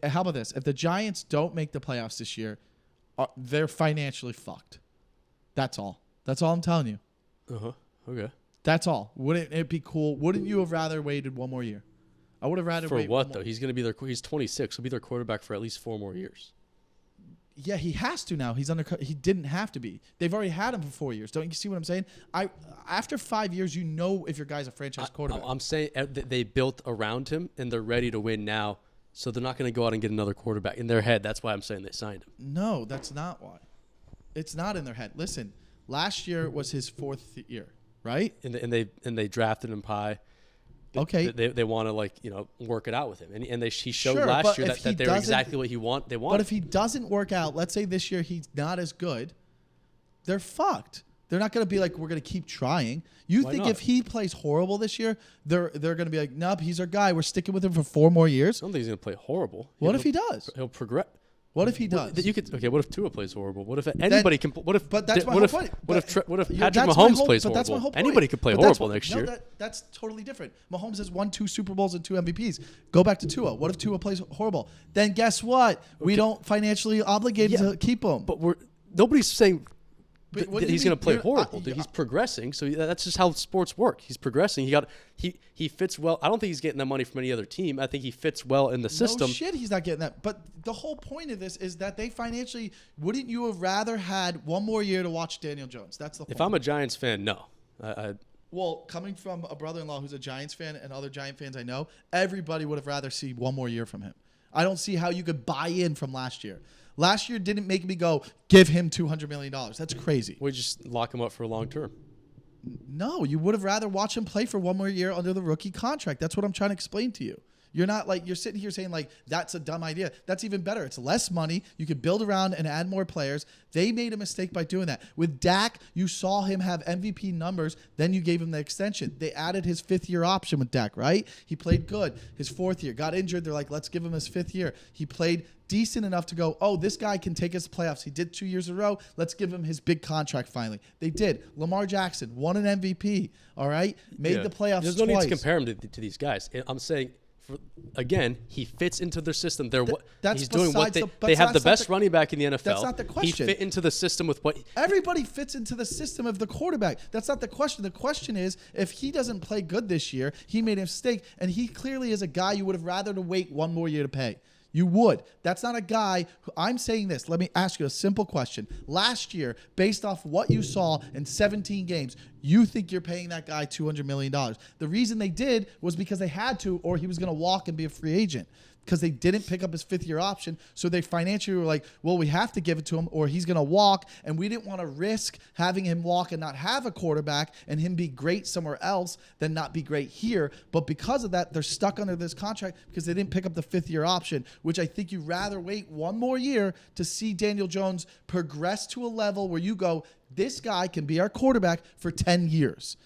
how about this? If the Giants don't make the playoffs this year, they're financially fucked. That's all. That's all I'm telling you. Okay. That's all. Wouldn't it be cool? Wouldn't you have rather waited one more year? I would have rather for waited. What though? He's going to be he's 26. He'll be their quarterback for at least 4 more years. Yeah, he has to now. He didn't have to be. They've already had him for 4 years. Don't you see what I'm saying? After 5 years, you know if your guy's a franchise quarterback. I'm saying they built around him and they're ready to win now. So they're not going to go out and get another quarterback in their head. That's why I'm saying they signed him. No, that's not why. It's not in their head. Listen, last year was his 4th year, right? And they drafted him high. Okay. They want to work it out with him, and he showed last year that they were exactly what they want. But if he doesn't work out, let's say this year he's not as good, they're fucked. They're not going to be like, we're going to keep trying. Why think not? If he plays horrible this year, they're going to be like, nope, he's our guy. We're sticking with him for 4 more years. I don't think he's going to play horrible. What if he does? He'll progress. What if he does? What if Tua plays horrible? What if anybody can? What if? But that's my whole point. What if Patrick Mahomes plays horrible? That's my whole point. Anybody could play horrible next year. That's totally different. Mahomes has won 2 Super Bowls and 2 MVPs. Go back to Tua. What if Tua plays horrible? Then guess what? We don't financially obligated to keep him. But nobody's saying he's going to play horrible. He's progressing, so that's just how sports work. He's progressing. He fits well. I don't think he's getting that money from any other team. I think he fits well in the system. No shit, he's not getting that. But the whole point of this is that they financially wouldn't you have rather had 1 more year to watch Daniel Jones? That's the point. If I'm a Giants fan, no. Well, coming from a brother-in-law who's a Giants fan and other Giant fans I know, everybody would have rather see 1 more year from him. I don't see how you could buy in from last year. Last year didn't make me go, give him $200 million. That's crazy. We just lock him up for a long term. No, you would have rather watched him play for 1 more year under the rookie contract. That's what I'm trying to explain to you. You're not you're sitting here saying that's a dumb idea. That's even better. It's less money. You could build around and add more players. They made a mistake by doing that. With Dak, you saw him have MVP numbers. Then you gave him the extension. They added his 5th year option with Dak, right? He played good. His 4th year got injured. They're like, let's give him his 5th year. He played decent enough to go, oh, this guy can take us to playoffs. He did 2 years in a row. Let's give him his big contract finally. They did. Lamar Jackson won an MVP, all right? Made the playoffs There's no need to compare him to these guys. I'm saying, again, he fits into their system. He's doing what they have the best running back in the NFL. That's not the question. He fit into the system with what everybody fits into the system of the quarterback. That's not the question. The question is, if he doesn't play good this year, he made a mistake, and he clearly is a guy you would have rather to wait 1 more year to pay. You would. That's not a guy I'm saying this. Let me ask you a simple question. Last year, based off what you saw in 17 games, you think you're paying that guy $200 million. The reason they did was because they had to, or he was going to walk and be a free agent. Because they didn't pick up his 5th year option. So they financially were like, well, we have to give it to him or he's going to walk. And we didn't want to risk having him walk and not have a quarterback and him be great somewhere else than not be great here. But because of that, they're stuck under this contract because they didn't pick up the 5th year option, which I think you'd rather wait 1 more year to see Daniel Jones progress to a level where you go, this guy can be our quarterback for 10 years.